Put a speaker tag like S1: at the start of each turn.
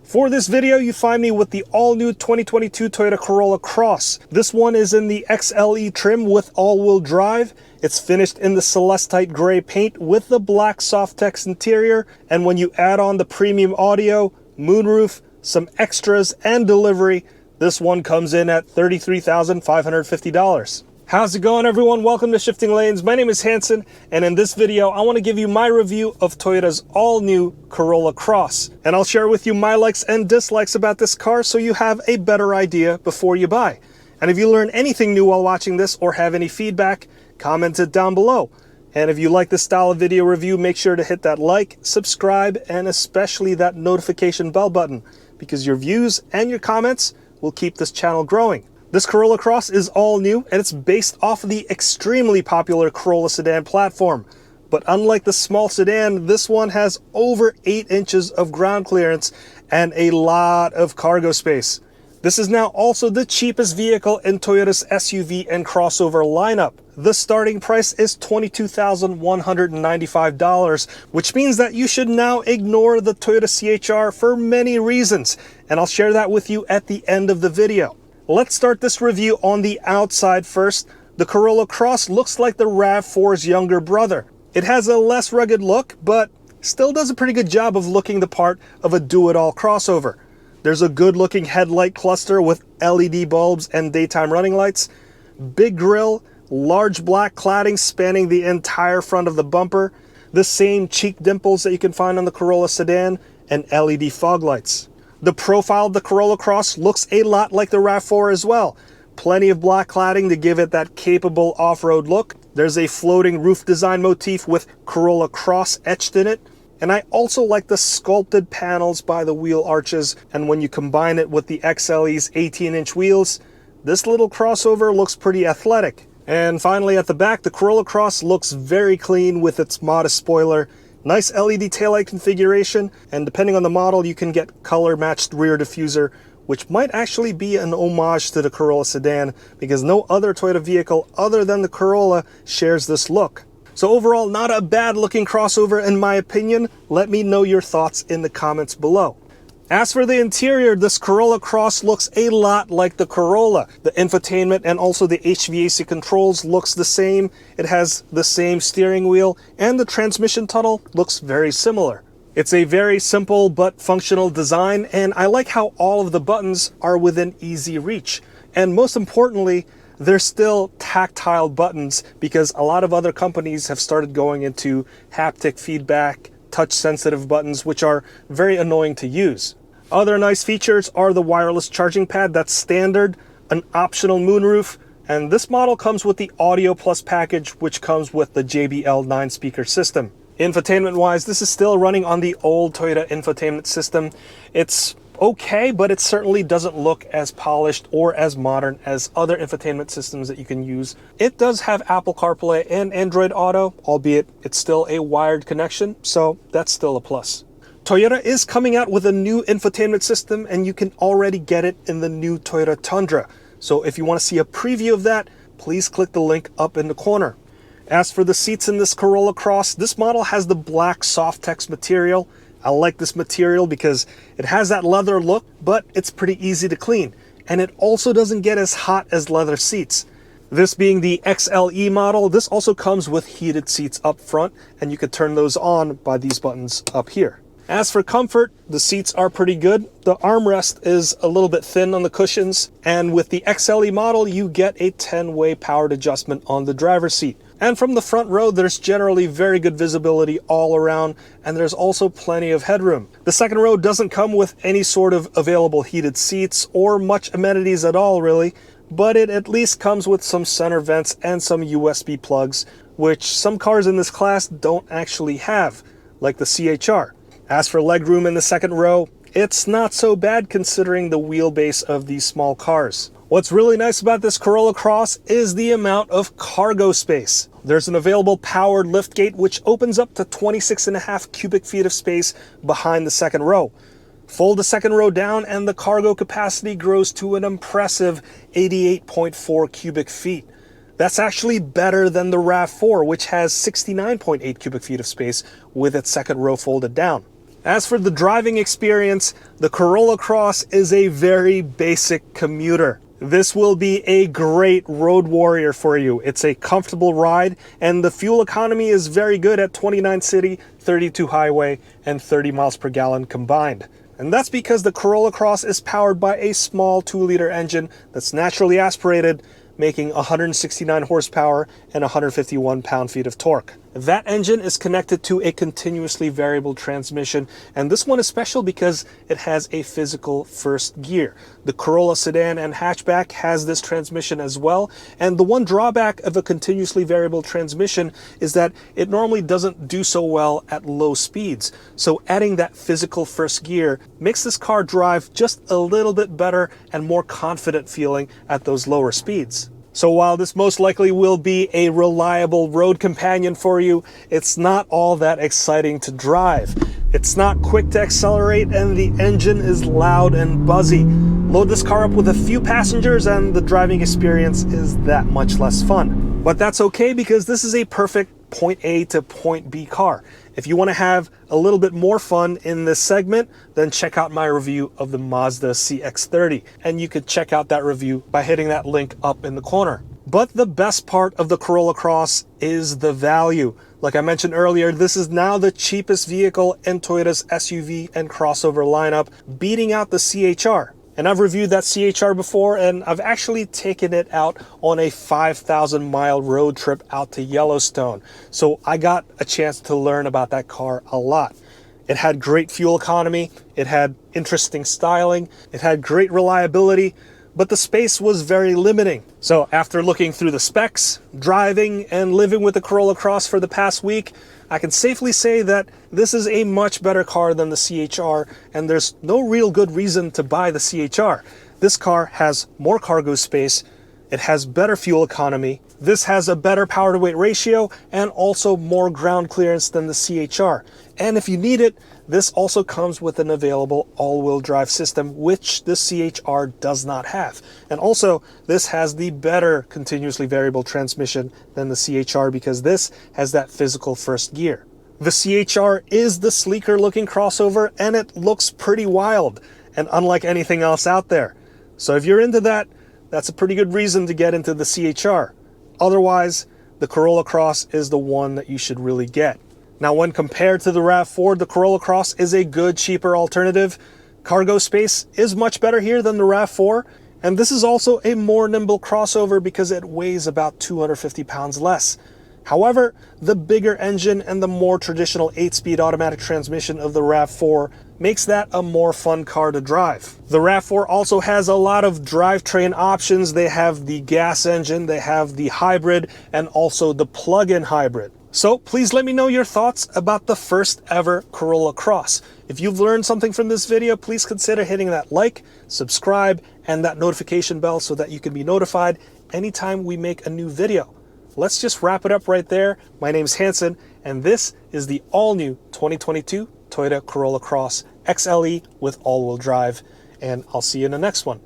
S1: For this video, you find me with the all-new 2022 Toyota Corolla Cross. This one is in the XLE trim with all-wheel drive. It's finished in the Celestite gray paint with the black Softex interior. And when you add on the premium audio, moonroof, some extras, and delivery, this one comes in at $33,550. How's it going, everyone? Welcome to Shifting Lanes. My name is Hanson, and in this video, I want to give you my review of Toyota's all-new Corolla Cross. And I'll share with you my likes and dislikes about this car so you have a better idea before you buy. And if you learn anything new while watching this or have any feedback, comment it down below. And if you like this style of video review, make sure to hit that like, subscribe, and especially that notification bell button, because your views and your comments will keep this channel growing. This Corolla Cross is all new, and it's based off of the extremely popular Corolla sedan platform. But unlike the small sedan, this one has over 8 inches of ground clearance and a lot of cargo space. This is now also the cheapest vehicle in Toyota's SUV and crossover lineup. The starting price is $22,195, which means that you should now ignore the Toyota CHR for many reasons, and I'll share that with you at the end of the video. Let's start this review on the outside first. The Corolla Cross looks like the RAV4's younger brother. It has a less rugged look, but still does a pretty good job of looking the part of a do-it-all crossover. There's a good-looking headlight cluster with LED bulbs and daytime running lights, big grille, large black cladding spanning the entire front of the bumper, the same cheek dimples that you can find on the Corolla sedan, and LED fog lights. The profile of the Corolla Cross looks a lot like the RAV4 as well. Plenty of black cladding to give it that capable off-road look. There's a floating roof design motif with Corolla Cross etched in it. And I also like the sculpted panels by the wheel arches, and when you combine it with the XLE's 18-inch wheels, this little crossover looks pretty athletic. And finally at the back, the Corolla Cross looks very clean with its modest spoiler, nice LED taillight configuration, and depending on the model, you can get color-matched rear diffuser, which might actually be an homage to the Corolla sedan, because no other Toyota vehicle other than the Corolla shares this look. So overall, not a bad looking crossover in my opinion. Let me know your thoughts in the comments below. As for the interior, this Corolla Cross looks a lot like the Corolla. The infotainment and also the HVAC controls looks the same. It has the same steering wheel, and the transmission tunnel looks very similar. It's a very simple but functional design, and I like how all of the buttons are within easy reach. And most importantly, they're still tactile buttons, because a lot of other companies have started going into haptic feedback, touch-sensitive buttons, which are very annoying to use. Other nice features are the wireless charging pad that's standard, an optional moonroof, and this model comes with the Audio Plus package, which comes with the JBL 9-speaker system. Infotainment-wise, this is still running on the old Toyota infotainment system. It's okay, but it certainly doesn't look as polished or as modern as other infotainment systems that you can use. It does have Apple CarPlay and Android Auto, albeit it's still a wired connection, so that's still a plus. Toyota is coming out with a new infotainment system, and you can already get it in the new Toyota Tundra. So if you want to see a preview of that, please click the link up in the corner. As for the seats in this Corolla Cross, this model has the black Softex material. I like this material because it has that leather look, but it's pretty easy to clean. And it also doesn't get as hot as leather seats. This being the XLE model, this also comes with heated seats up front, and you could turn those on by these buttons up here. As for comfort, the seats are pretty good. The armrest is a little bit thin on the cushions, and with the XLE model, you get a 10-way powered adjustment on the driver's seat. And from the front row, there's generally very good visibility all around, and there's also plenty of headroom. The second row doesn't come with any sort of available heated seats or much amenities at all, really, but it at least comes with some center vents and some USB plugs, which some cars in this class don't actually have, like the CHR. As for legroom in the second row, it's not so bad considering the wheelbase of these small cars. What's really nice about this Corolla Cross is the amount of cargo space. There's an available powered liftgate which opens up to 26.5 cubic feet of space behind the second row. Fold the second row down and the cargo capacity grows to an impressive 88.4 cubic feet. That's actually better than the RAV4, which has 69.8 cubic feet of space with its second row folded down. As for the driving experience, the Corolla Cross is a very basic commuter. This will be a great road warrior for you. It's a comfortable ride, and the fuel economy is very good at 29 city, 32 highway, and 30 miles per gallon combined. And that's because the Corolla Cross is powered by a small 2-liter engine that's naturally aspirated, making 169 horsepower and 151 pound-feet of torque. That engine is connected to a continuously variable transmission, and this one is special because it has a physical first gear. The Corolla sedan and hatchback has this transmission as well, and the one drawback of a continuously variable transmission is that it normally doesn't do so well at low speeds. So adding that physical first gear makes this car drive just a little bit better and more confident feeling at those lower speeds. So while this most likely will be a reliable road companion for you, it's not all that exciting to drive. It's not quick to accelerate, and the engine is loud and buzzy. Load this car up with a few passengers and the driving experience is that much less fun. But that's okay, because this is a perfect point A to point B car. If you want to have a little bit more fun in this segment, then check out my review of the Mazda CX-30, and you could check out that review by hitting that link up in the corner. But the best part of the Corolla Cross is the value. Like I mentioned earlier, this is now the cheapest vehicle in Toyota's SUV and crossover lineup, beating out the CHR. And I've reviewed that CHR before, and I've actually taken it out on a 5,000 mile road trip out to Yellowstone. So I got a chance to learn about that car a lot. It had great fuel economy, it had interesting styling, it had great reliability, but the space was very limiting. So after looking through the specs, driving, and living with the Corolla Cross for the past week, I can safely say that this is a much better car than the CHR, and there's no real good reason to buy the CHR. This car has more cargo space, it has better fuel economy, this has a better power to weight ratio, and also more ground clearance than the CHR. And if you need it, this also comes with an available all-wheel drive system, which the CHR does not have. And also, this has the better continuously variable transmission than the CHR, because this has that physical first gear. The CHR is the sleeker looking crossover, and it looks pretty wild and unlike anything else out there. So if you're into that, that's a pretty good reason to get into the CHR. Otherwise, the Corolla Cross is the one that you should really get. Now, when compared to the RAV4, the Corolla Cross is a good, cheaper alternative. Cargo space is much better here than the RAV4, and this is also a more nimble crossover because it weighs about 250 pounds less. However, the bigger engine and the more traditional 8-speed automatic transmission of the RAV4 makes that a more fun car to drive. The RAV4 also has a lot of drivetrain options. They have the gas engine, they have the hybrid, and also the plug-in hybrid. So please let me know your thoughts about the first ever Corolla Cross. If you've learned something from this video, please consider hitting that like, subscribe, and that notification bell so that you can be notified anytime we make a new video. Let's just wrap it up right there. My name's Hanson, and this is the all-new 2022 Toyota Corolla Cross XLE with all-wheel drive, and I'll see you in the next one.